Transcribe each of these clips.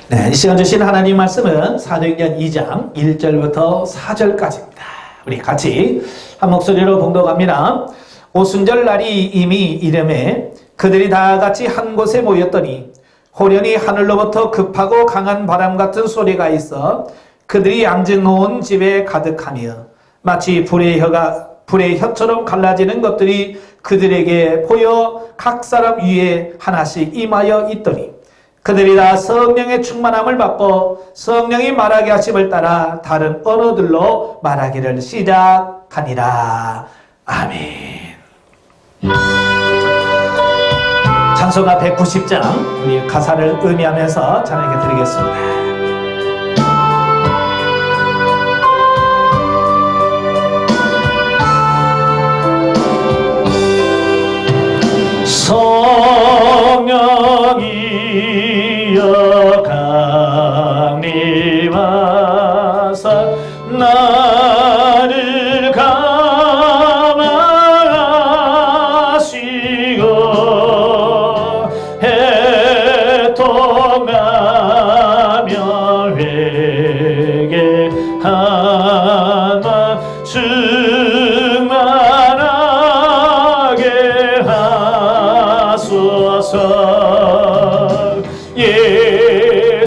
네, 이 시간 주신 하나님 말씀은 사도행전 2장 1절부터 4절까지입니다. 우리 같이 한 목소리로 봉독합니다. 오순절 날이 이미 이르매 그들이 다 같이 한 곳에 모였더니 호련히 하늘로부터 급하고 강한 바람 같은 소리가 있어 그들이 앉은 온 집에 가득하며 마치 불의 혀처럼 갈라지는 것들이 그들에게 보여 각 사람 위에 하나씩 임하여 있더니 그들이 다 성령의 충만함을 받고 성령이 말하게 하심을 따라 다른 언어들로 말하기를 시작하니라. 아멘. 찬송가 190장 우리 가사를 의미하면서 찬양해 드리겠습니다. 성령이여 강림하사 나를 감화하시고 해통하며 회개하나 충만하게 하소서. 예수여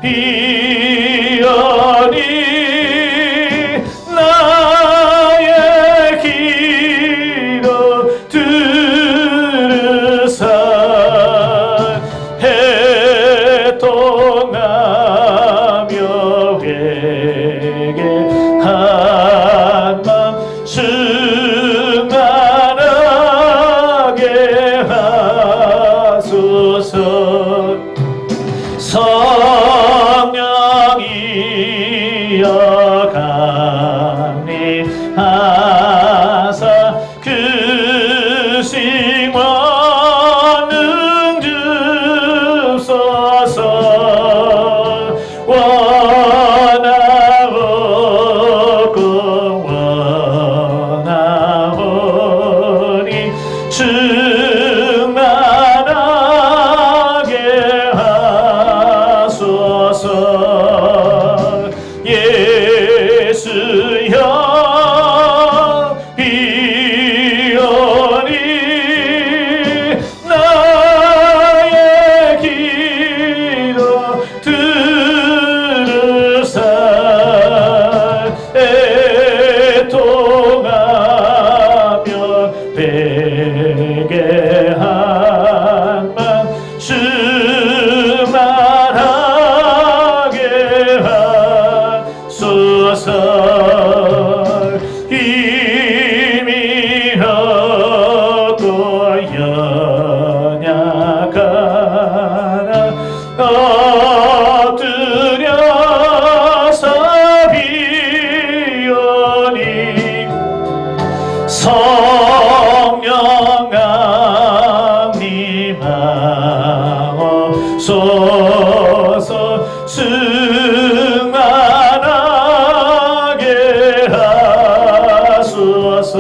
비어니 나의 기도 들으사 해통하며 회개한 맘 충만하게 하소서. 성령이여 강림하사 그 싱원능 주소서. 원하옵고 원하오니 충만하게 하소서. 예수여 비오니 나의 기도 들으사 애통하며 회개한 맘 충만하게 하소서. 힘이 없고 연약하나 엎드려서 비오니 성령 강림하옵소서. 충만하게 하소서.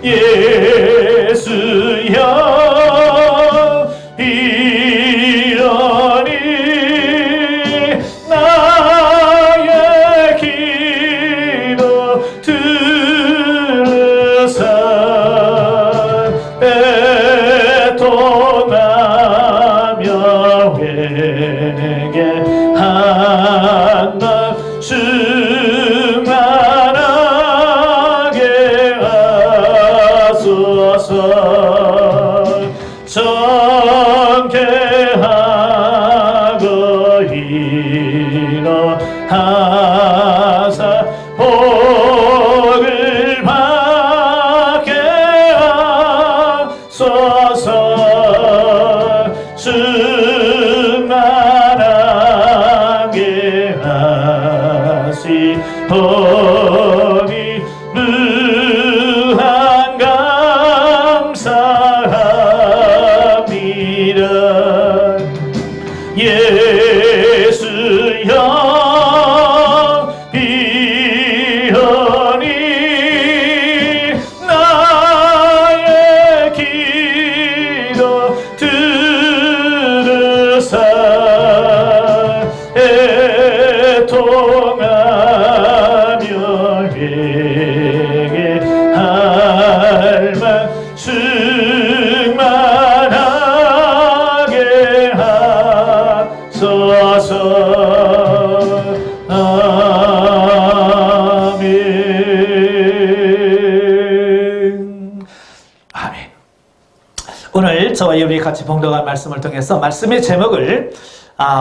예수여 비오니 나의 기도 들으사 애통하며 회개한 맘 충만하게 하소서. 오늘 저와 여러분이 같이 봉독한 말씀을 통해서 말씀의 제목을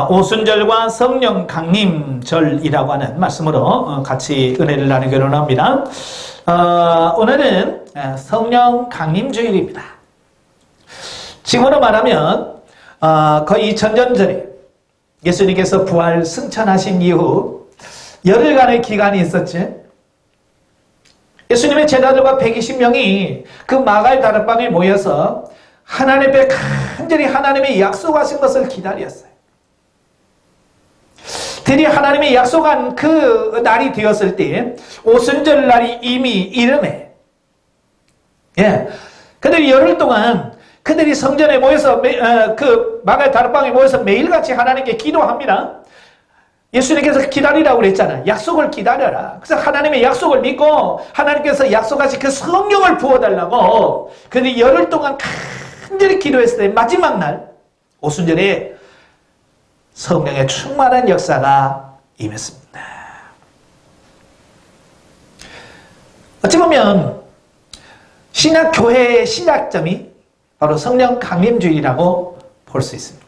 오순절과 성령 강림절이라고 하는 말씀으로 같이 은혜를 나누기로 합니다. 오늘은 성령 강림주일입니다. 지금으로 말하면 거의 2000년 전에 예수님께서 부활 승천하신 이후 열흘간의 기간이 있었지. 예수님의 제자들과 120명이 그 마가의 다락방에 모여서 하나님 앞에 간절히 하나님의 약속하신 것을 기다렸어요. 드디어 하나님의 약속한 그 날이 되었을 때 오순절 날이 이미 이름에 그들이 열흘 동안 그들이 성전에 모여서 그 마가의 다락방에 모여서 매일같이 하나님께 기도합니다. 예수님께서 기다리라고 그랬잖아요. 약속을 기다려라. 그래서 하나님의 약속을 믿고 하나님께서 약속하신 그 성령을 부어달라고 그들이 열흘 동안 간절히 기도했을 때 마지막 날 오순절에 성령의 충만한 역사가 임했습니다. 어찌 보면 신약교회의 시작점이 바로 성령 강림주일이라고 볼 수 있습니다.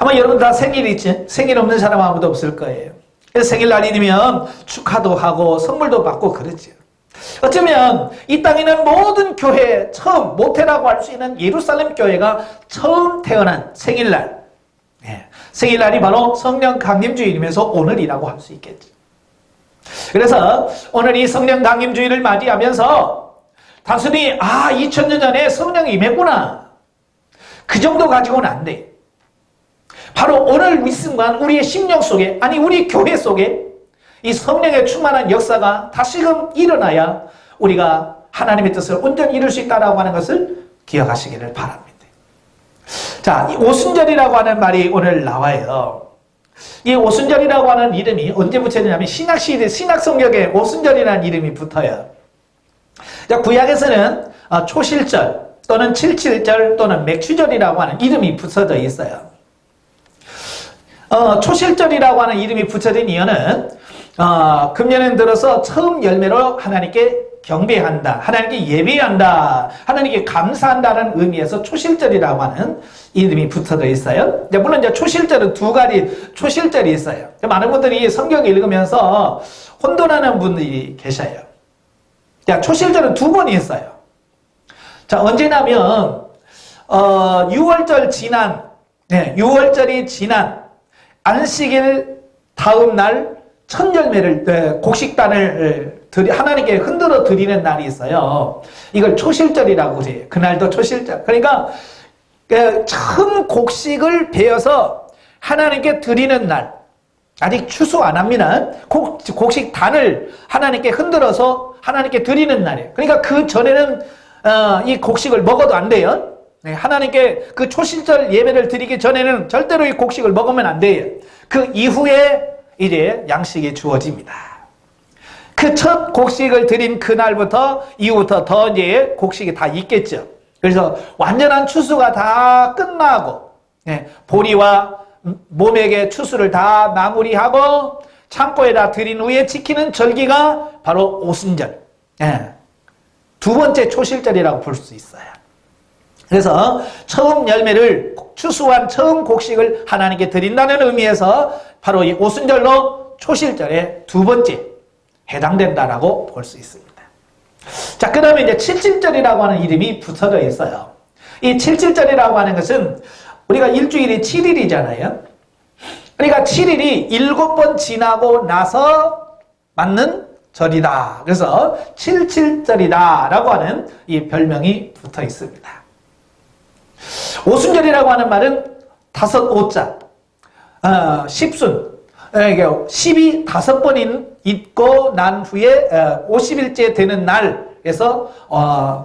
아마 여러분 다 생일이 있지? 생일 없는 사람 아무도 없을 거예요. 그래서 생일날이 되면 축하도 하고 선물도 받고 그러죠. 어쩌면 이 땅에 있는 모든 교회 처음 모태라고 할 수 있는 예루살렘 교회가 처음 태어난 생일날, 생일날이 바로 성령 강림주일이면서 오늘이라고 할 수 있겠죠. 그래서 오늘 이 성령 강림주일을 맞이하면서 단순히 2000년 전에 성령이 임했구나 그 정도 가지고는 안 돼. 바로 오늘 이 순간 우리의 심령 속에, 아니 우리 교회 속에 이 성령의 충만한 역사가 다시금 일어나야 우리가 하나님의 뜻을 온전히 이룰 수 있다고 하는 것을 기억하시기를 바랍니다. 자, 이 오순절이라고 하는 말이 오늘 나와요. 이 오순절이라고 하는 이름이 언제 붙여지냐면 신약시대, 신약성경에 오순절이라는 이름이 붙어요. 자, 구약에서는 초실절 또는 칠칠절 또는 맥추절이라고 하는 이름이 붙여져 있어요. 초실절이라고 하는 이름이 붙여진 이유는 금년에 들어서 처음 열매로 하나님께 경배한다, 하나님께 예배한다, 하나님께 감사한다는 의미에서 초실절이라고 하는 이름이 붙어져 있어요. 물론 이제 초실절은 두 가지 초실절이 있어요. 많은 분들이 성경을 읽으면서 혼돈하는 분들이 계셔요. 초실절은 두 번이 있어요. 자, 언제냐면 6월절 지난, 6월절이 지난 안식일 다음 날 첫 열매를 곡식단을 하나님께 흔들어 드리는 날이 있어요. 이걸 초실절이라고 그래요. 그날도 초실절. 그러니까 처음 곡식을 베어서 하나님께 드리는 날. 아직 추수 안 합니다. 곡식단을 하나님께 흔들어서 하나님께 드리는 날이에요. 그러니까 그 전에는 이 곡식을 먹어도 안 돼요. 하나님께 그 초실절 예배를 드리기 전에는 절대로 이 곡식을 먹으면 안 돼요. 그 이후에 이제 양식이 주어집니다. 그 첫 곡식을 드린 그날부터 이후부터 더 이제 곡식이 다 있겠죠. 그래서 완전한 추수가 다 끝나고 보리와 모맥의 추수를 다 마무리하고 창고에다 드린 후에 지키는 절기가 바로 오순절. 두 번째 초실절이라고 볼 수 있어요. 그래서 처음 열매를 추수한 처음 곡식을 하나님께 드린다는 의미에서 바로 이 오순절로 초실절의 두 번째 해당된다라고 볼 수 있습니다. 자, 그 다음에 이제 칠칠절이라고 하는 이름이 붙어져 있어요. 이 칠칠절이라고 하는 것은 우리가 일주일이 7일이잖아요. 그러니까 7일이 7번 지나고 나서 맞는 절이다. 그래서 칠칠절이다라고 하는 이 별명이 붙어 있습니다. 오순절이라고 하는 말은 5오자, 10순, 10이 5번 있고 난 후에 50일째 되는 날에서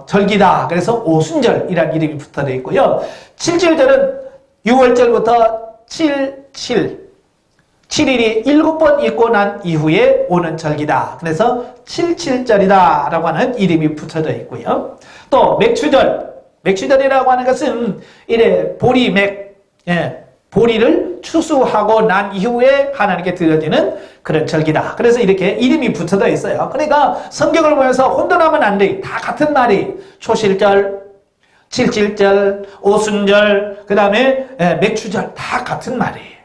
절기다. 그래서 오순절이라는 이름이 붙어져 있고요. 칠칠절은 6월절부터 7일이 7번 있고 난 이후에 오는 절기다. 그래서 칠칠절이다 라고 하는 이름이 붙여져 있고요. 또 맥추절이라고 하는 것은 이래 보리맥, 보리를 추수하고 난 이후에 하나님께 드려지는 그런 절기다. 그래서 이렇게 이름이 붙여져 있어요. 그러니까 성경을 보면서 혼돈하면 안 돼. 다 같은 말이 초실절, 칠칠절, 오순절, 그 다음에 맥추절 다 같은 말이에요.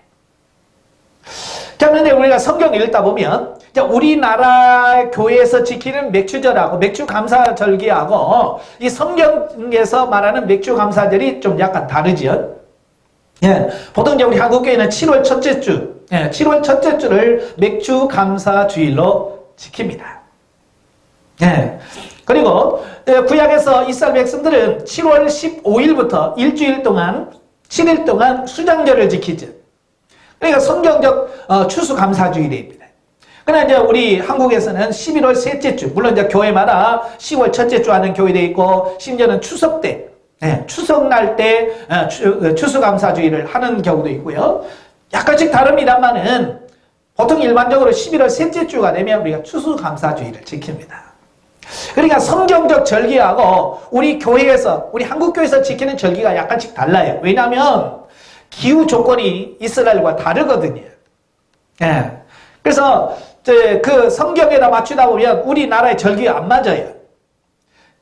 자, 그런데 우리가 성경 읽다 보면 우리나라 교회에서 지키는 맥추절하고 맥추감사절기하고 이 성경에서 말하는 맥추감사절이 좀 약간 다르지요. 예, 보통 이제 우리 한국교회는 7월 첫째 주, 7월 첫째 주를 맥추감사주일로 지킵니다. 예. 그리고 구약에서 이스라엘 백성들은 7월 15일부터 일주일 동안 7일 동안 수장절을 지키죠. 그러니까 성경적 추수감사주일입니다. 그러나 이제 우리 한국에서는 11월 셋째 주, 물론 이제 교회마다 10월 첫째 주 하는 교회도 있고 심지어는 추석 때, 추석날 때 추수감사주일을 하는 경우도 있고요. 약간씩 다릅니다만은 보통 일반적으로 11월 셋째 주가 되면 우리가 추수감사주일을 지킵니다. 그러니까 성경적 절기하고 우리 교회에서, 우리 한국교회에서 지키는 절기가 약간씩 달라요. 왜냐하면 기후 조건이 이스라엘과 다르거든요. 예. 그래서 그 성경에다 맞추다 보면 우리나라의 절기가 안 맞아요.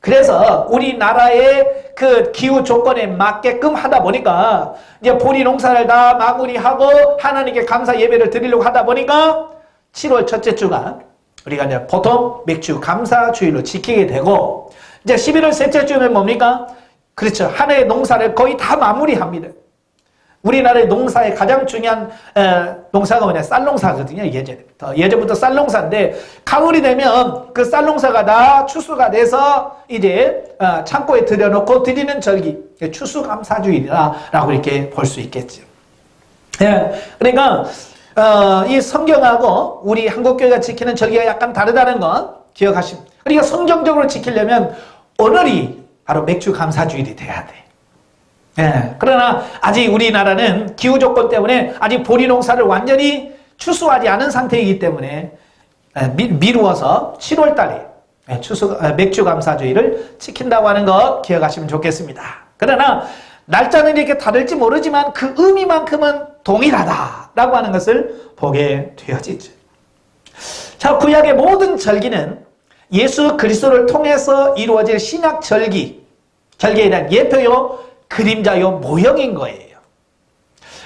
그래서 우리나라의 그 기후 조건에 맞게끔 하다 보니까 이제 보리 농사를 다 마무리하고 하나님께 감사 예배를 드리려고 하다 보니까 7월 첫째 주가 우리가 이제 보통 맥주 감사 주일로 지키게 되고, 이제 11월 셋째 주면 뭡니까? 그렇죠. 한 해의 농사를 거의 다 마무리합니다. 우리나라의 농사의 가장 중요한 농사가 뭐냐? 쌀농사거든요. 예전부터 쌀농사인데 가을이 되면 그 쌀농사가 다 추수가 돼서 이제 창고에 들여놓고 드리는 절기, 추수감사주일이라고 이렇게 볼 수 있겠죠. 예, 그러니까 이 성경하고 우리 한국교회가 지키는 절기가 약간 다르다는 건 기억하십니다. 그러니까 성경적으로 지키려면 오늘이 바로 맥주감사주일이 돼야 돼. 예, 그러나 아직 우리나라는 기후 조건 때문에 아직 보리 농사를 완전히 추수하지 않은 상태이기 때문에 미루어서 7월 달에 맥주감사주일을 지킨다고 하는 거 기억하시면 좋겠습니다. 그러나 날짜는 이렇게 다를지 모르지만 그 의미만큼은 동일하다라고 하는 것을 보게 되어지죠. 자, 구약의 모든 절기는 예수 그리스도를 통해서 이루어질 신약 절기에 대한 예표요, 그림자요, 모형인 거예요.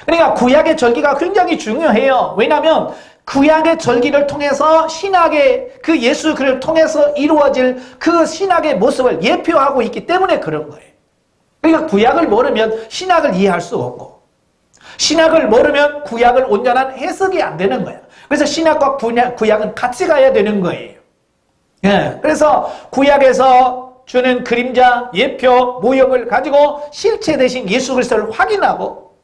그러니까 구약의 절기가 굉장히 중요해요. 왜냐하면 구약의 절기를 통해서 신약의 그 예수 그리스도를 통해서 이루어질 그 신약의 모습을 예표하고 있기 때문에 그런 거예요. 그러니까 구약을 모르면 신약을 이해할 수 없고, 신약을 모르면 구약을 온전한 해석이 안 되는 거예요. 그래서 신약과 구약은 같이 가야 되는 거예요. 예, 그래서 구약에서 주는 그림자, 예표, 모형을 가지고 실체 대신 예수 그리스도를 확인하고,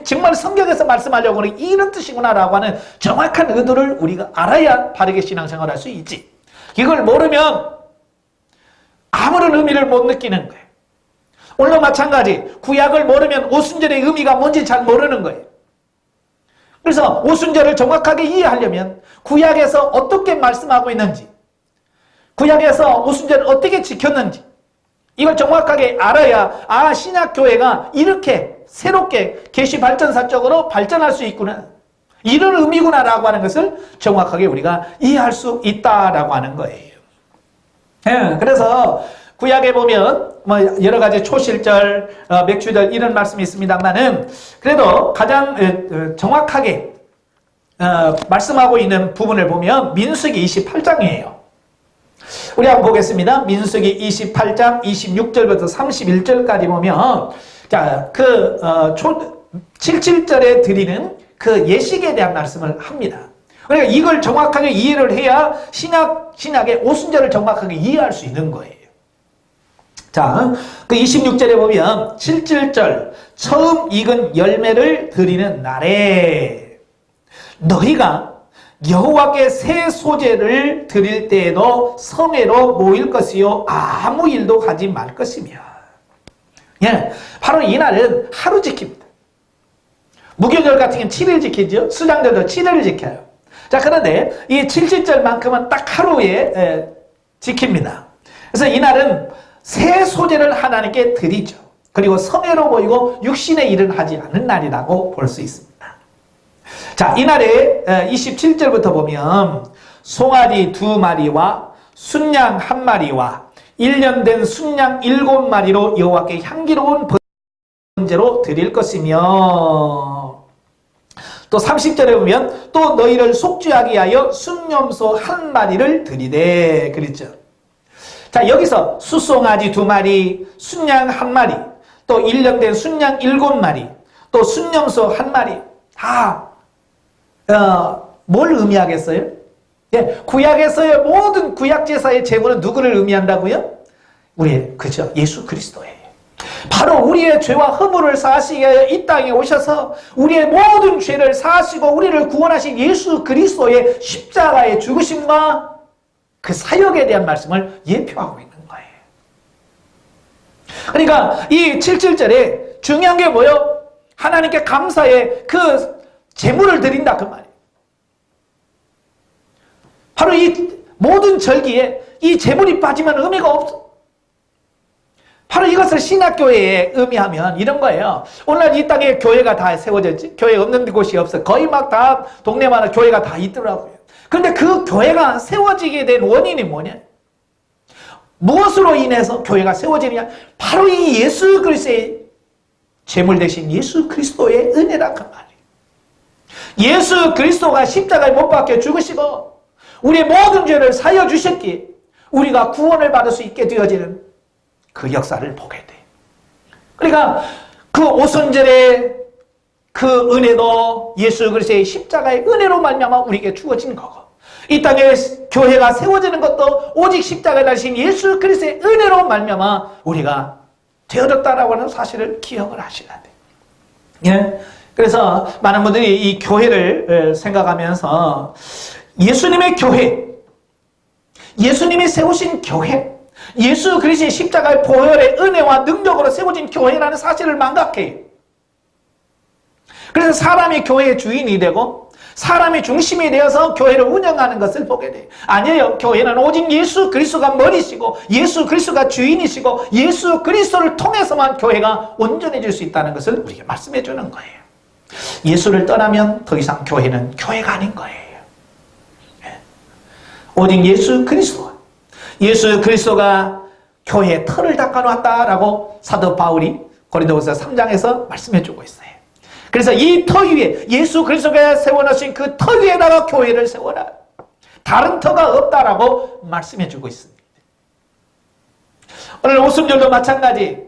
정말 성경에서 말씀하려고 하는 이런 뜻이구나라고 하는 정확한 의도를 우리가 알아야 바르게 신앙생활을 할 수 있지. 이걸 모르면 아무런 의미를 못 느끼는 거예요. 오늘도 마찬가지, 구약을 모르면 오순절의 의미가 뭔지 잘 모르는 거예요. 그래서 오순절을 정확하게 이해하려면 구약에서 어떻게 말씀하고 있는지, 구약에서 오순절을 어떻게 지켰는지 이걸 정확하게 알아야 신약교회가 이렇게 새롭게 계시 발전사적으로 발전할 수 있구나, 이런 의미구나라고 하는 것을 정확하게 우리가 이해할 수 있다라고 하는 거예요. 예, 그래서 구약에 보면 여러 가지 초실절, 맥주절 이런 말씀이 있습니다만은 그래도 가장 정확하게 말씀하고 있는 부분을 보면 민수기 28장이에요. 우리 한번 보겠습니다. 민수기 28장 26절부터 31절까지 보면, 자, 77절에 드리는 그 예식에 대한 말씀을 합니다. 그러니까 이걸 정확하게 이해를 해야 신약의 오순절을 정확하게 이해할 수 있는 거예요. 자, 그 26절에 보면 77절, 처음 익은 열매를 드리는 날에 너희가 여호와께 새 소재를 드릴 때에도 성회로 모일 것이요 아무 일도 하지 말 것이며. 예, 바로 이 날은 하루 지킵니다. 무교절 같은 경우는 7일 지키죠. 수장절도 7일을 지켜요. 자, 그런데 이 77절만큼은 딱 하루에 지킵니다. 그래서 이 날은 새 소재를 하나님께 드리죠. 그리고 성회로 모이고 육신의 일은 하지 않는 날이라고 볼 수 있습니다. 자, 이날에 27절부터 보면 송아지 2마리와 순양 1마리와 1년 된 순양 7마리로 여호와께 향기로운 번제로 드릴 것이며, 또 30절에 보면 또 너희를 속죄하게 하여 순염소 1마리를 드리되 그랬죠. 자, 여기서 수송아지 2마리, 순양 1마리, 또 1년 된 순양 7마리, 또 순염소 1마리, 다 뭘 의미하겠어요? 예, 구약에서의 모든 구약 제사의 제물은 누구를 의미한다고요? 그죠? 예수 그리스도예요. 바로 우리의 죄와 허물을 사하시기 위하여 이 땅에 오셔서 우리의 모든 죄를 사하시고 우리를 구원하신 예수 그리스도의 십자가의 죽으심과 그 사역에 대한 말씀을 예표하고 있는 거예요. 그러니까 이 77절에 중요한 게 뭐예요? 하나님께 감사의 그 제물을 드린다 그 말이에요. 바로 이 모든 절기에 이 제물이 빠지면 의미가 없어. 바로 이것을 신학교회에 의미하면 이런 거예요. 오늘날 이 땅에 교회가 다 세워졌지. 교회 없는 곳이 없어. 거의 막 다 동네마다 교회가 다 있더라고요. 그런데 그 교회가 세워지게 된 원인이 뭐냐? 무엇으로 인해서 교회가 세워지느냐? 바로 이 예수 그리스도의 제물 대신 예수 그리스도의 은혜라 그 말이에요. 예수 그리스도가 십자가에 못 박혀 죽으시고 우리의 모든 죄를 사여 주셨기에 우리가 구원을 받을 수 있게 되어지는 그 역사를 보게 돼. 그러니까 그 오순절의 그 은혜도 예수 그리스도의 십자가의 은혜로 말미암아 우리에게 주어진 거고, 이 땅에 교회가 세워지는 것도 오직 십자가에 달리신 예수 그리스도의 은혜로 말미암아 우리가 되어졌다라고 하는 사실을 기억을 하셔야 돼. 예. 그래서 많은 분들이 이 교회를 생각하면서 예수님의 교회, 예수님이 세우신 교회, 예수 그리스도의 십자가의 보혈의 은혜와 능력으로 세워진 교회라는 사실을 망각해요. 그래서 사람이 교회의 주인이 되고 사람이 중심이 되어서 교회를 운영하는 것을 보게 돼요. 아니에요. 교회는 오직 예수 그리스도가 머리시고 예수 그리스도가 주인이시고 예수 그리스도를 통해서만 교회가 온전해질 수 있다는 것을 우리에게 말씀해 주는 거예요. 예수를 떠나면 더 이상 교회는 교회가 아닌 거예요. 오직 예수 그리스도, 예수 그리스도가 교회의 털을 닦아놨다라고 사도 바울이 고린도후서 3장에서 말씀해 주고 있어요. 그래서 이 터 위에 예수 그리스도가 세워놓으신 그 터 위에다가 교회를 세워라. 다른 터가 없다라고 말씀해 주고 있습니다. 오늘 오순절도 마찬가지.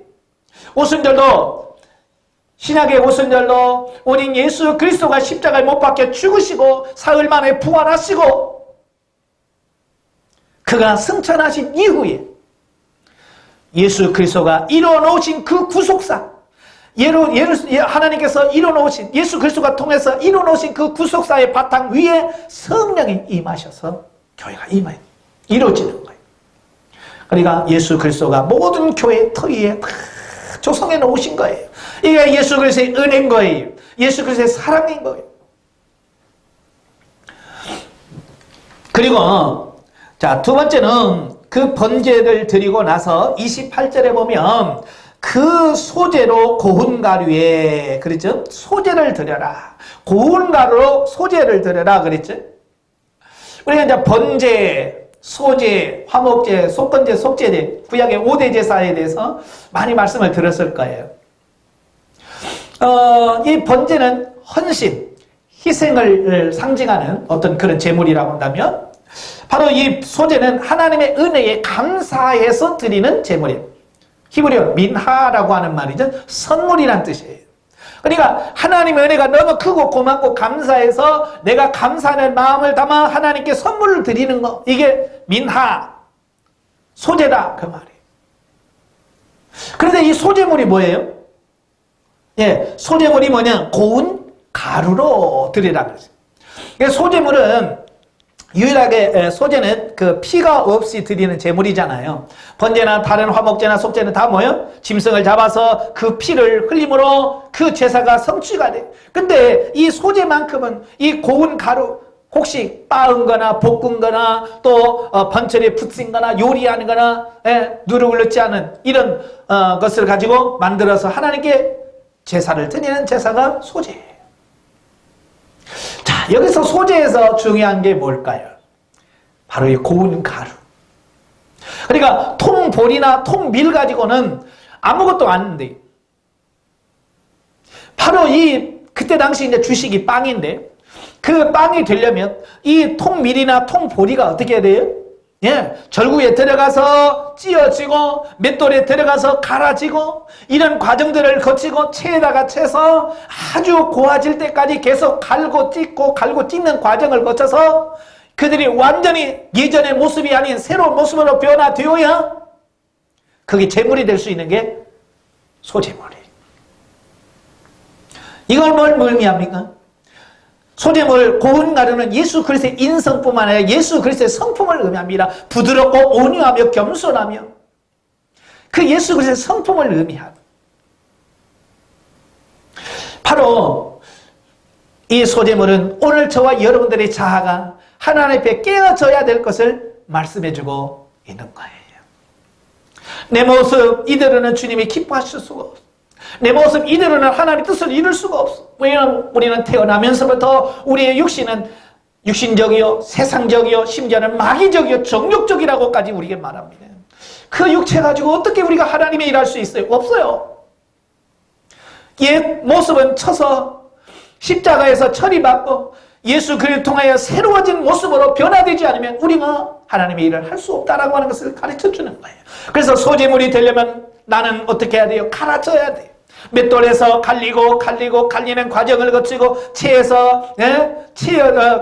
오순절도 신약의 오순절도 오직 예수 그리스도가 십자가에 못 박혀 죽으시고 사흘 만에 부활하시고 그가 승천하신 이후에 예수 그리스도가 이뤄놓으신 그 구속사, 하나님께서 이뤄놓으신, 예수 그리스도가 통해서 이뤄놓으신 그 구속사의 바탕 위에 성령이 임하셔서 교회가 이루어지는 거예요. 그러니까 예수 그리스도가 모든 교회의 터 위에 다 조성해 놓으신 거예요. 이게 예수 그리스도의 은혜인 거예요. 예수 그리스도의 사랑인 거예요. 그리고 자, 두 번째는 그 번제를 드리고 나서 28절에 보면 그 소재로 고운 가루에, 그랬죠? 소재를 드려라. 고운 가루로 소재를 드려라. 그랬죠? 우리가 이제 번제, 소제, 화목제, 속건제, 속제제, 구약의 5대 제사에 대해서 많이 말씀을 들었을 거예요. 이 번제는 헌신, 희생을 상징하는 어떤 그런 제물이라고 한다면, 바로 이 소제는 하나님의 은혜에 감사해서 드리는 제물이에요. 히브리어 민하라고 하는 말이죠. 선물이란 뜻이에요. 그러니까 하나님의 은혜가 너무 크고 고맙고 감사해서 내가 감사하는 마음을 담아 하나님께 선물을 드리는 거, 이게 민하, 소제다 그 말이에요. 그런데 이 소제물이 뭐예요? 예, 소제물이 뭐냐? 고운 가루로 드리라 그랬어요. 소제물은 유일하게 소제는 그 피가 없이 드리는 제물이잖아요. 번제나 다른 화목제나 속제는 다 뭐예요? 짐승을 잡아서 그 피를 흘림으로 그 제사가 성취가 돼. 근데 이 소제만큼은 이 고운 가루, 혹시 빻은 거나 볶은 거나 또 번철에 붙인 거나 요리하는 거나 누룩을 넣지 않은 이런 것을 가지고 만들어서 하나님께 제사를 드리는 제사가 소제예요. 자, 여기서 소제에서 중요한 게 뭘까요? 바로 이 고운 가루. 그러니까 통보리나 통밀 가지고는 아무것도 안 돼. 바로 그때 당시 이제 주식이 빵인데, 그 빵이 되려면 이 통밀이나 통보리가 어떻게 해야 돼요? 예, 절구에 들어가서 찧어지고 맷돌에 들어가서 갈아지고 이런 과정들을 거치고 체에다가 채서 아주 고와질 때까지 계속 갈고 찢고 갈고 찢는 과정을 거쳐서 그들이 완전히 예전의 모습이 아닌 새로운 모습으로 변화되어야 그게 제물이 될 수 있는 게 소제물이에요. 이걸 뭘 의미합니까? 소제물, 고운 가루는 예수 그리스도의 인성뿐만 아니라 예수 그리스도의 성품을 의미합니다. 부드럽고 온유하며 겸손하며 그 예수 그리스도의 성품을 의미합니다. 바로 이 소제물은 오늘 저와 여러분들의 자아가 하나님 앞에 깨어져야 될 것을 말씀해주고 있는 거예요. 내 모습 이대로는 주님이 기뻐하실 수가 없어. 내 모습 이대로는 하나님의 뜻을 이룰 수가 없어. 왜냐하면 우리는 태어나면서부터 우리의 육신은 육신적이요, 세상적이요, 심지어는 마귀적이요, 정욕적이라고까지 우리에게 말합니다. 그 육체 가지고 어떻게 우리가 하나님의 일할 수 있어요? 없어요. 옛 모습은 쳐서 십자가에서 처리받고 예수 그리스도를 통하여 새로워진 모습으로 변화되지 않으면 우리가 하나님의 일을 할 수 없다라고 하는 것을 가르쳐주는 거예요. 그래서 소제물이 되려면 나는 어떻게 해야 돼요? 갈아져야 돼요. 맷돌에서 갈리는 과정을 거치고 체에서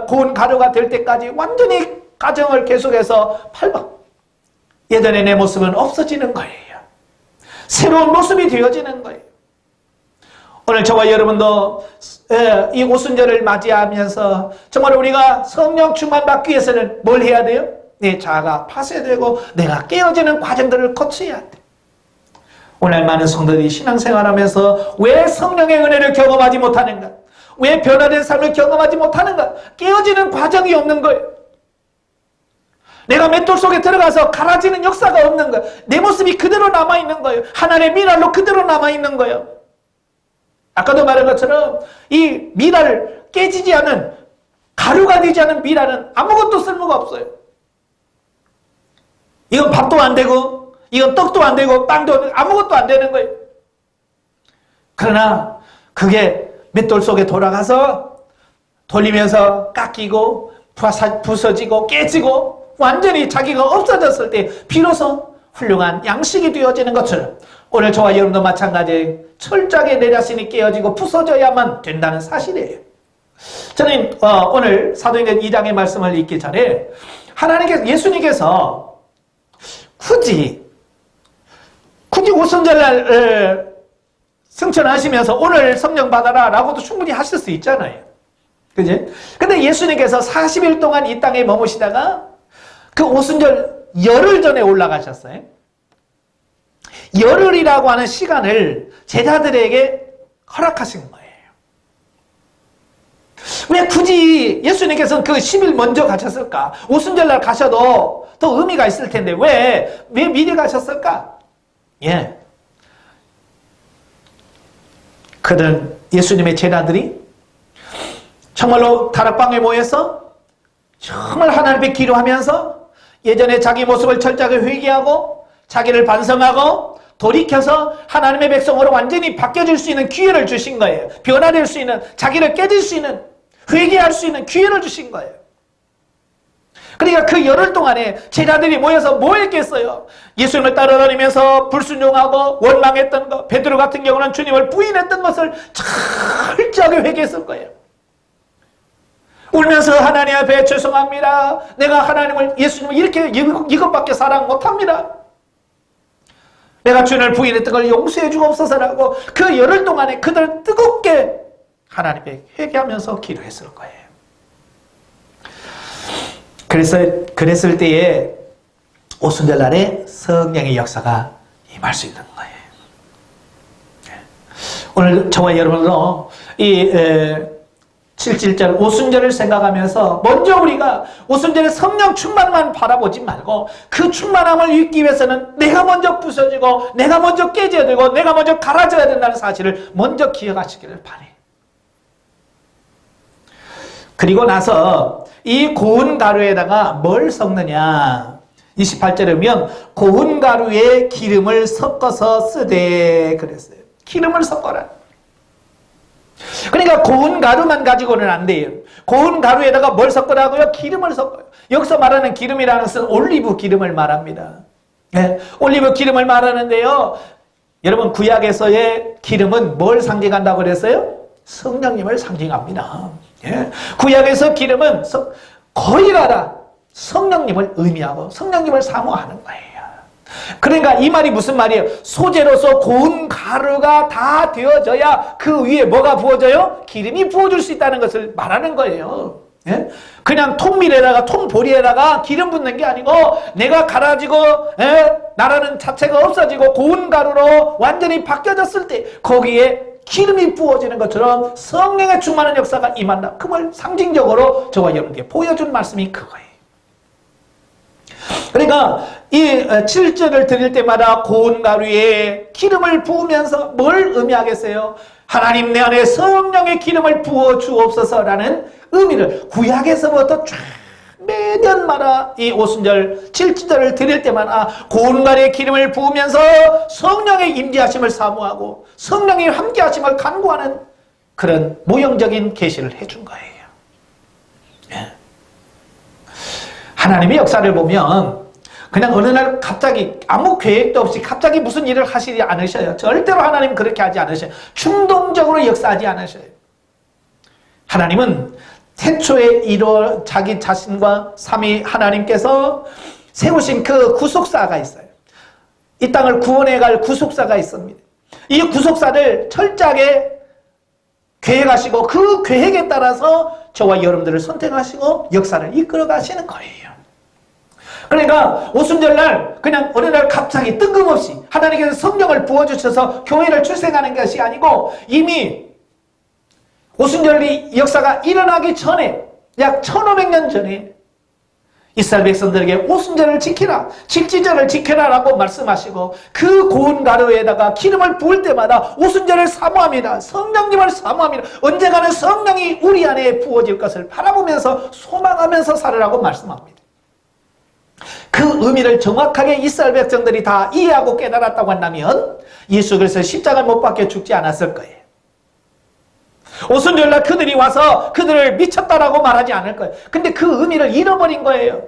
고운 가루가 될 때까지 완전히 과정을 계속해서 예전의 내 모습은 없어지는 거예요. 새로운 모습이 되어지는 거예요. 오늘 저와 여러분도 이 오순절을 맞이하면서 정말 우리가 성령 충만 받기 위해서는 뭘 해야 돼요? 내 자아가 파쇄되고 내가 깨어지는 과정들을 거쳐야 돼. 오늘 많은 성도들이 신앙생활하면서 왜 성령의 은혜를 경험하지 못하는가? 왜 변화된 삶을 경험하지 못하는가? 깨어지는 과정이 없는 거예요. 내가 맷돌 속에 들어가서 갈아지는 역사가 없는 거예요. 내 모습이 그대로 남아있는 거예요. 하나님의 미랄로 그대로 남아있는 거예요. 아까도 말한 것처럼 이 미랄 깨지지 않은 가루가 되지 않은 미랄은 아무것도 쓸모가 없어요. 이건 밥도 안 되고 이건 떡도 안 되고 빵도 아무것도 안 되는 거예요. 그러나 그게 맷돌 속에 돌아가서 돌리면서 깎이고 부서지고 깨지고 완전히 자기가 없어졌을 때 비로소 훌륭한 양식이 되어지는 것처럼 오늘 저와 여러분도 마찬가지예요. 철저하게 내 자신이 깨어지고 부서져야만 된다는 사실이에요. 저는 오늘 사도행전 2장의 말씀을 읽기 전에 예수님께서 굳이 오순절날 승천하시면서 오늘 성령 받아라 라고도 충분히 하실 수 있잖아요. 그지? 근데 예수님께서 40일 동안 이 땅에 머무시다가 그 오순절 열흘 전에 올라가셨어요. 열흘이라고 하는 시간을 제자들에게 허락하신 거예요. 왜 굳이 예수님께서는 그 10일 먼저 가셨을까? 오순절날 가셔도 더 의미가 있을 텐데 왜 미리 가셨을까? 예. 그들은 예수님의 제자들이 정말로 다락방에 모여서 정말 하나님 앞에 기도하면서 예전에 자기 모습을 철저하게 회개하고 자기를 반성하고 돌이켜서 하나님의 백성으로 완전히 바뀌어질 수 있는 기회를 주신 거예요. 변화될 수 있는, 자기를 깨질 수 있는, 회개할 수 있는 기회를 주신 거예요. 그러니까 그 열흘 동안에 제자들이 모여서 뭐 했겠어요? 예수님을 따라다니면서 불순종하고 원망했던 것, 베드로 같은 경우는 주님을 부인했던 것을 철저하게 회개했을 거예요. 울면서 하나님 앞에 죄송합니다. 내가 예수님을 이렇게 이것밖에 사랑 못합니다. 내가 주님을 부인했던 걸 용서해 주옵소서라고 그 열흘 동안에 그들 뜨겁게 하나님께 회개하면서 기도했을 거예요. 그랬을 때에 오순절날에 성령의 역사가 임할 수 있는 거예요. 오늘 저와 여러분도 이 7.7절 오순절을 생각하면서 먼저 우리가 오순절의 성령 충만만 바라보지 말고 그 충만함을 잊기 위해서는 내가 먼저 부서지고 내가 먼저 깨져야 되고 내가 먼저 갈아져야 된다는 사실을 먼저 기억하시기를 바라요. 그리고 나서 이 고운 가루에다가 뭘 섞느냐? 28절에 보면 고운 가루에 기름을 섞어서 쓰되 그랬어요. 기름을 섞어라. 그러니까 고운 가루만 가지고는 안 돼요. 고운 가루에다가 뭘 섞으라고요? 기름을 섞어요. 여기서 말하는 기름이라는 것은 올리브 기름을 말합니다. 네, 올리브 기름을 말하는데요. 여러분 구약에서의 기름은 뭘 상징한다고 그랬어요? 성령님을 상징합니다. 예, 구약에서 기름은 거의 다 성령님을 의미하고 성령님을 사모하는 거예요. 그러니까 이 말이 무슨 말이에요? 소재로서 고운 가루가 다 되어져야 그 위에 뭐가 부어져요? 기름이 부어줄 수 있다는 것을 말하는 거예요. 예? 그냥 통밀에다가 통보리에다가 기름 붓는 게 아니고 내가 갈아지고 나라는 자체가 없어지고 고운 가루로 완전히 바뀌어졌을 때 거기에 기름이 부어지는 것처럼 성령의 충만한 역사가 임한다. 그걸 상징적으로 저와 여러분께 보여준 말씀이 그거예요. 그러니까 이 7절을 드릴 때마다 고운 가루에 기름을 부으면서 뭘 의미하겠어요? 하나님 내 안에 성령의 기름을 부어 주옵소서라는 의미를 구약에서부터 쫙 매년마다 이 오순절 7절을 드릴 때마다 고운 가루에 기름을 부으면서 성령의 임재하심을 사모하고 성령의 함께하심을 간구하는 그런 모형적인 계시를 해준 거예요. 예. 하나님의 역사를 보면 그냥 어느 날 갑자기 아무 계획도 없이 갑자기 무슨 일을 하시지 않으셔요. 절대로 하나님 그렇게 하지 않으셔요. 충동적으로 역사하지 않으셔요. 하나님은 태초에 이루어 자기 자신과 삼위 하나님께서 세우신 그 구속사가 있어요. 이 땅을 구원해 갈 구속사가 있습니다. 이 구속사를 철저하게 계획하시고 그 계획에 따라서 저와 여러분들을 선택하시고 역사를 이끌어 가시는 거예요. 그러니까 오순절날 그냥 어느 날 갑자기 뜬금없이 하나님께서 성령을 부어주셔서 교회를 출생하는 것이 아니고 이미 오순절이 역사가 일어나기 전에 약 1500년 전에 이스라엘 백성들에게 오순절을 지키라, 칠지절을 지켜라 라고 말씀하시고 그 고운 가루에다가 기름을 부을 때마다 오순절을 사모합니다. 성령님을 사모합니다. 언젠가는 성령이 우리 안에 부어질 것을 바라보면서 소망하면서 살으라고 말씀합니다. 그 의미를 정확하게 이스라엘 백성들이 다 이해하고 깨달았다고 한다면 예수 그리스도 십자가를 못 박혀 죽지 않았을 거예요. 오순절날 그들이 와서 그들을 미쳤다라고 말하지 않을 거예요. 근데 그 의미를 잃어버린 거예요.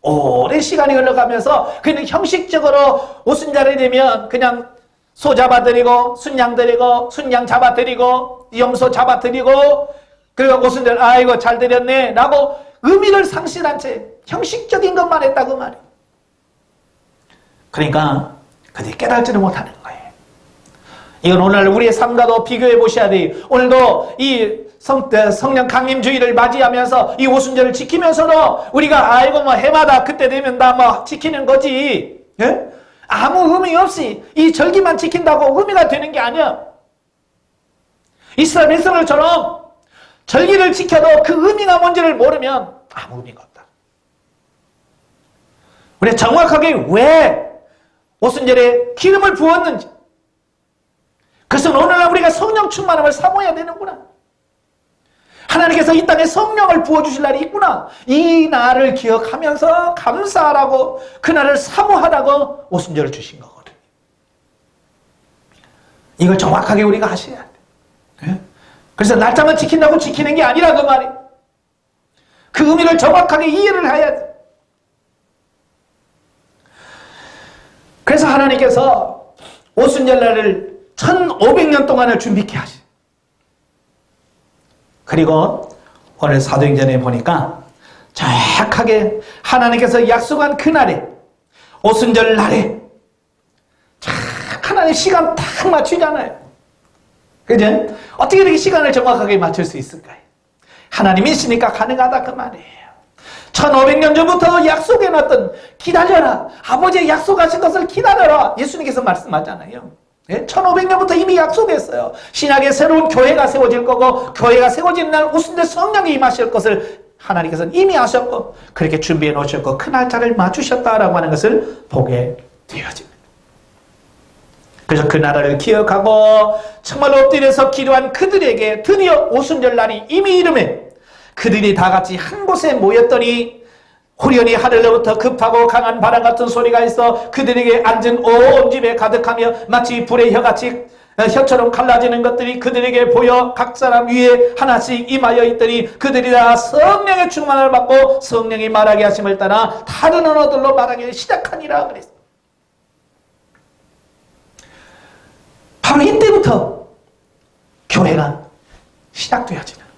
오랜 시간이 흘러가면서 그냥 형식적으로 오순절이 되면 그냥 소 잡아드리고 순양 드리고 순양 잡아드리고 염소 잡아드리고 그리고 오순절 아이고 잘 드렸네 라고 의미를 상실한 채 형식적인 것만 했다 그 말이에요. 그러니까 그들이 깨달지를 못하는 거예요. 이건 오늘 우리의 삶과도 비교해 보셔야 돼요. 오늘도 이 성령 강림주의를 맞이하면서 이 오순절을 지키면서도 우리가 아이고 뭐 해마다 그때 되면 다 뭐 지키는 거지. 예? 아무 의미 없이 이 절기만 지킨다고 의미가 되는 게 아니야. 이스라엘 백성들처럼 절기를 지켜도 그 의미가 뭔지를 모르면 아무 의미가 없다. 우리가 정확하게 왜 오순절에 기름을 부었는지 그래서 오늘날 우리가 성령 충만함을 사모해야 되는구나. 하나님께서 이 땅에 성령을 부어주실 날이 있구나. 이 날을 기억하면서 감사하라고 그날을 사모하라고 오순절을 주신 거거든요. 이걸 정확하게 우리가 하셔야 돼. 그래서 날짜만 지킨다고 지키는 게 아니라 그 말이. 그 의미를 정확하게 이해를 해야 돼. 그래서 하나님께서 오순절날을 1500년 동안을 준비케 하시. 그리고 오늘 사도행전에 보니까 정확하게 하나님께서 약속한 그날에 오순절 날에 하나님 시간 딱 맞추잖아요. 그죠? 어떻게 이렇게 시간을 정확하게 맞출 수 있을까요? 하나님이 있으니까 가능하다 그 말이에요. 1500년 전부터 약속해놨던 기다려라. 아버지의 약속하신 것을 기다려라. 예수님께서 말씀하잖아요. 1500년부터 이미 약속했어요. 신약에 새로운 교회가 세워질 거고 교회가 세워지는 날 오순절 성령이 임하실 것을 하나님께서는 이미 아셨고 그렇게 준비해 놓으셨고 그 날짜를 맞추셨다라고 하는 것을 보게 되어집니다. 그래서 그 나라를 기억하고 정말 엎드려서 기도한 그들에게 드디어 오순절 날이 이미 이르매 그들이 다 같이 한 곳에 모였더니 후련히 하늘로부터 급하고 강한 바람 같은 소리가 있어 그들에게 앉은 온 집에 가득하며 마치 불의 혀같이 혀처럼 갈라지는 것들이 그들에게 보여 각 사람 위에 하나씩 임하여 있더니 그들이 다 성령의 충만을 받고 성령이 말하게 하심을 따라 다른 언어들로 말하기 시작하니라 그랬어. 바로 이때부터 교회가 시작되어지는 거예요.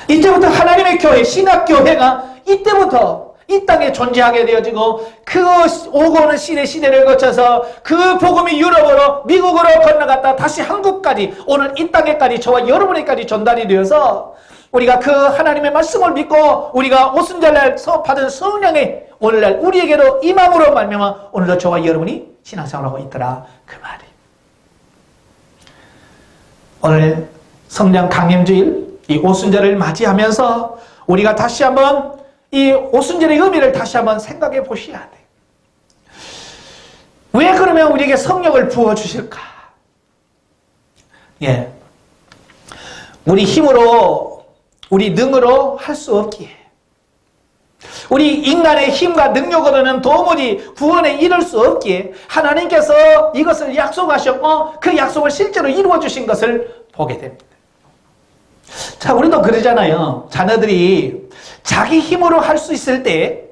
이때부터 하나님의 교회, 신학교회가 이때부터 이 땅에 존재하게 되어지고 그 오고 오는 시대를 거쳐서 그 복음이 유럽으로 미국으로 건너갔다 다시 한국까지 오늘 이 땅에까지 저와 여러분에게까지 전달이 되어서 우리가 그 하나님의 말씀을 믿고 우리가 오순절날 받은 성령의 오늘날 우리에게도 임함으로 말미암아 오늘도 저와 여러분이 신앙생활하고 있더라 그 말이. 오늘 성령 강림주일 이 오순절을 맞이하면서 우리가 다시 한번 이 오순절의 의미를 다시 한번 생각해 보셔야 돼. 왜 그러면 우리에게 성령을 부어주실까? 예. 우리 힘으로, 우리 능으로 할 수 없기에. 우리 인간의 힘과 능력으로는 도무지 구원에 이를 수 없기에 하나님께서 이것을 약속하셨고 그 약속을 실제로 이루어 주신 것을 보게 됩니다. 자, 우리도 그러잖아요. 자녀들이 자기 힘으로 할 수 있을 때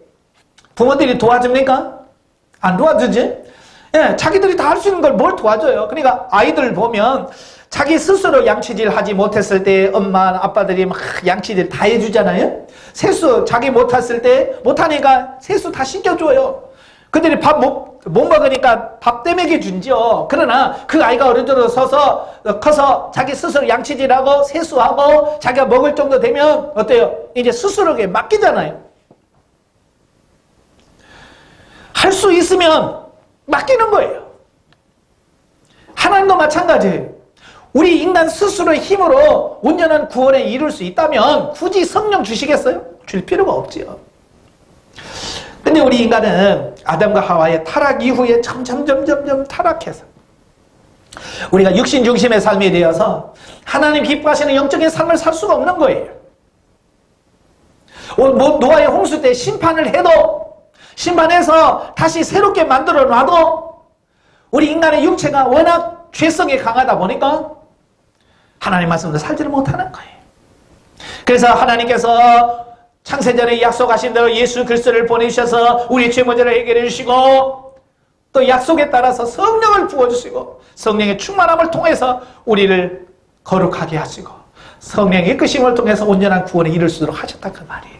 부모들이 도와줍니까? 안 도와주지? 예, 자기들이 다 할 수 있는 걸 뭘 도와줘요? 그러니까 아이들 보면 자기 스스로 양치질 하지 못했을 때 엄마, 아빠들이 막 양치질 다 해주잖아요? 세수 자기 못했을 때 못하니까 세수 다 시켜줘요. 그들이 밥 못 먹으니까 밥 떼먹여 준지요. 그러나 그 아이가 어른 정도 커서 자기 스스로 양치질하고 세수하고 자기가 먹을 정도 되면 어때요? 이제 스스로에게 맡기잖아요. 할 수 있으면 맡기는 거예요. 하나님도 마찬가지예요. 우리 인간 스스로의 힘으로 온전한 구원에 이룰 수 있다면 굳이 성령 주시겠어요? 줄 필요가 없지요. 근데 우리 인간은 아담과 하와의 타락 이후에 점점 타락해서 우리가 육신 중심의 삶이 되어서 하나님 기뻐하시는 영적인 삶을 살 수가 없는 거예요. 노아의 홍수 때 심판을 해도 심판해서 다시 새롭게 만들어 놔도 우리 인간의 육체가 워낙 죄성이 강하다 보니까 하나님 말씀대로 살지를 못하는 거예요. 그래서 하나님께서 창세전에 약속하신 대로 예수 그리스도를 보내주셔서 우리의 죄 문제를 해결해 주시고 또 약속에 따라서 성령을 부어주시고 성령의 충만함을 통해서 우리를 거룩하게 하시고 성령의 이끄심을 통해서 온전한 구원에 이를 수 있도록 하셨다 그 말이에요.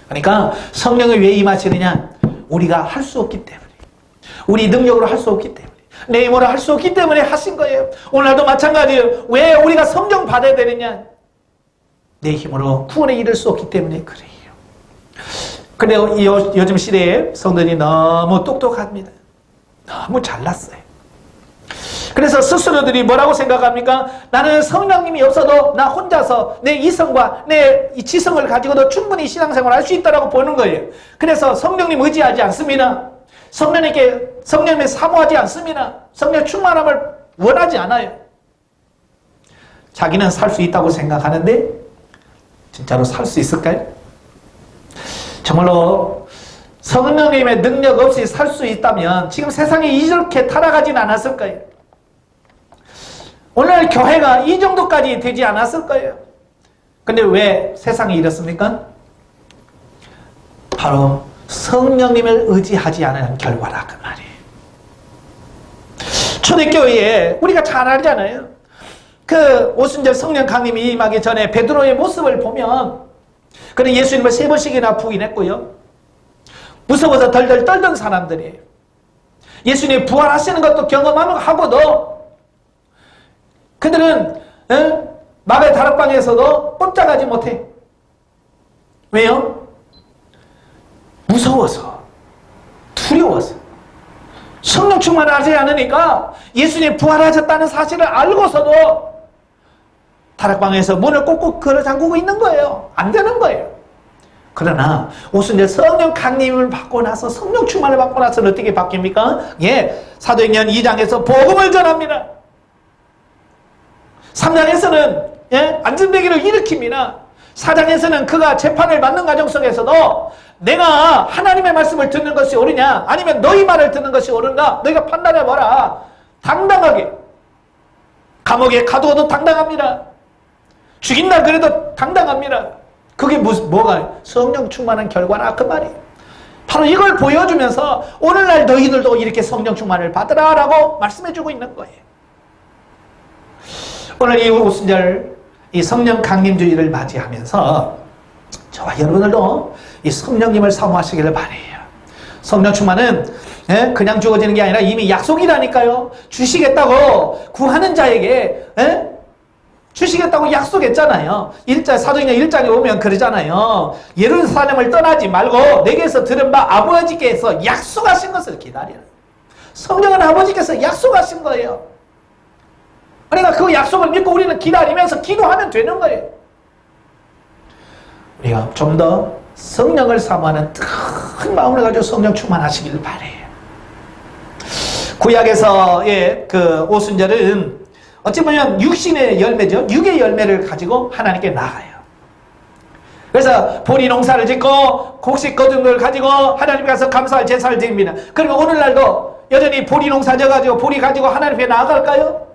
그러니까 성령이 왜 임하시느냐? 우리가 할 수 없기 때문에, 우리 능력으로 할 수 없기 때문에, 내 힘으로 할 수 없기 때문에 하신 거예요. 오늘도 마찬가지예요. 왜 우리가 성령 받아야 되느냐? 내 힘으로 구원에 이를 수 없기 때문에 그래요. 근데 요즘 시대에 성도들이 너무 똑똑합니다. 너무 잘났어요. 그래서 스스로들이 뭐라고 생각합니까? 나는 성령님이 없어도 나 혼자서 내 이성과 내 지성을 가지고도 충분히 신앙생활을 할 수 있다고 보는 거예요. 그래서 성령님 의지하지 않습니다. 성령님의 사모하지 않습니다. 성령 충만함을 원하지 않아요. 자기는 살 수 있다고 생각하는데 진짜로 살 수 있을까요? 정말로 성령님의 능력 없이 살 수 있다면 지금 세상이 이렇게 타락하진 않았을 거예요. 오늘 교회가 이 정도까지 되지 않았을 거예요. 근데 왜 세상이 이렇습니까? 바로 성령님을 의지하지 않은 결과라 그 말이에요. 초대교회에 우리가 잘 알잖아요. 그 오순절 성령 강림이 임하기 전에 베드로의 모습을 보면 그는 예수님을 3번씩이나 부인했고요. 무서워서 덜덜 떨던 사람들이에요. 예수님이 부활하시는 것도 경험하고도 그들은 마가의 다락방에서도 꼼짝하지 못해. 왜요? 무서워서, 두려워서. 성령 충만을 하지 않으니까 예수님이 부활하셨다는 사실을 알고서도 다락방에서 문을 꼭꼭 걸어 잠그고 있는 거예요. 안 되는 거예요. 그러나 오순절 성령 강림을 받고 나서 성령 충만을 받고 나서는 어떻게 바뀝니까? 예, 사도행전 2장에서 복음을 전합니다. 3장에서는 예, 안전되기를 일으킵니다. 4장에서는 그가 재판을 받는 과정 속에서도 내가 하나님의 말씀을 듣는 것이 옳으냐 아니면 너희 말을 듣는 것이 옳은가 너희가 판단해봐라. 당당하게 감옥에 가두어도 당당합니다. 죽인다 그래도 당당합니다. 그게 뭐가 성령 충만한 결과나 그 말이에요. 바로 이걸 보여주면서 오늘날 너희들도 이렇게 성령 충만을 받으라 라고 말씀해주고 있는 거예요. 오늘 이 오순절 이 성령 강림주의를 맞이하면서 저와 여러분들도 이 성령님을 사모하시기를 바라요. 성령 충만은 그냥 주어지는 게 아니라 이미 약속이라니까요. 주시겠다고 구하는 자에게 주시겠다고 약속했잖아요. 사도행전 1장에 보면 그러잖아요. 예루살렘을 떠나지 말고 내게서 들은 바 아버지께서 약속하신 것을 기다리라. 성령은 아버지께서 약속하신 거예요. 그러니까 그 약속을 믿고 우리는 기다리면서 기도하면 되는 거예요. 우리가 좀 더 성령을 사모하는 큰 마음을 가지고 성령 충만하시기를 바라요. 구약에서의 그 오순절은 어찌 보면 육신의 열매죠. 육의 열매를 가지고 하나님께 나아가요. 그래서 보리 농사를 짓고 곡식 거둔 걸 가지고 하나님께 가서 감사할 제사를 드립니다. 그리고 오늘날도 여전히 보리 농사 져가지고 보리 가지고 하나님께 나아갈까요?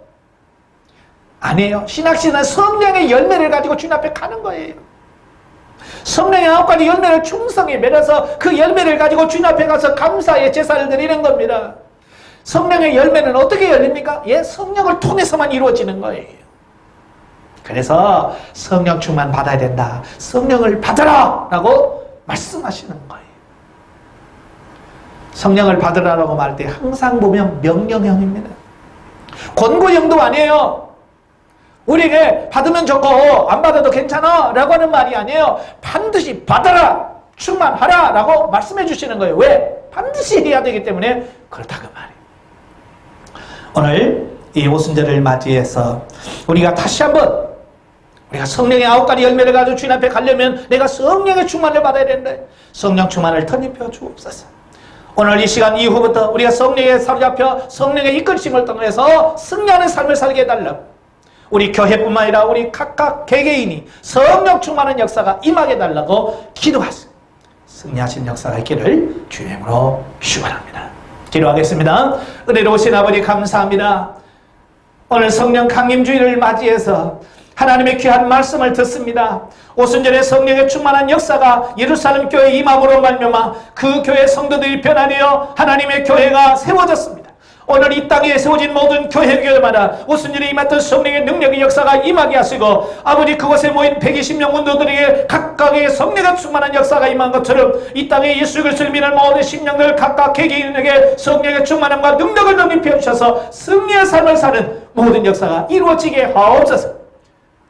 아니에요. 신학신은 성령의 열매를 가지고 주님 앞에 가는 거예요. 성령의 9가지 열매를 충성히 맺어서 그 열매를 가지고 주님 앞에 가서 감사의 제사를 드리는 겁니다. 성령의 열매는 어떻게 열립니까? 성령을 통해서만 이루어지는 거예요. 그래서 성령 충만 받아야 된다. 성령을 받으라! 라고 말씀하시는 거예요. 성령을 받으라고 말할 때 항상 보면 명령형입니다. 권고형도 아니에요. 우리에게 받으면 좋고 안 받아도 괜찮아 라고 하는 말이 아니에요. 반드시 받아라! 충만하라! 라고 말씀해 주시는 거예요. 왜? 반드시 해야 되기 때문에 그렇다 그 말이에요. 오늘 이 오순절을 맞이해서 우리가 다시 한번 우리가 성령의 9가지 열매를 가지고 주님 앞에 가려면 내가 성령의 충만을 받아야 된다. 성령 충만을 덧입혀 주옵소서. 오늘 이 시간 이후부터 우리가 성령에 사로잡혀 성령의 이끌심을 통해서 승리하는 삶을 살게 해달라고 우리 교회뿐만 아니라 우리 각각 개개인이 성령 충만한 역사가 임하게 해달라고 기도하세요. 승리하신 역사가 있기를 주의 이름으로 축원합니다. 기도하겠습니다. 은혜로우신 아버지 감사합니다. 오늘 성령 강림주의를 맞이해서 하나님의 귀한 말씀을 듣습니다. 오순절에 성령의 충만한 역사가 예루살렘 교회 임함으로 말미암아 그 교회 성도들이 변화되어 하나님의 교회가 세워졌습니다. 오늘 이 땅에 세워진 모든 교회마다 오순절에 임했던 성령의 능력의 역사가 임하게 하시고 아버지 그곳에 모인 120명 원도들에게 각각의 성령의 충만한 역사가 임한 것처럼 이 땅에 예수 그리스도를 믿는 모든 심령들 각각 개개인에게 성령의 충만함과 능력을 덧입혀 주셔서 승리의 삶을 사는 모든 역사가 이루어지게 하옵소서.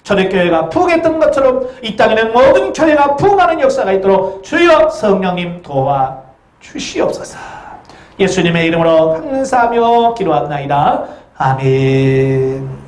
초대교회가 부흥했던 것처럼 이 땅에는 모든 교회가 부흥하는 역사가 있도록 주여 성령님 도와주시옵소서. 예수님의 이름으로 감사하며 기도합나이다. 아멘.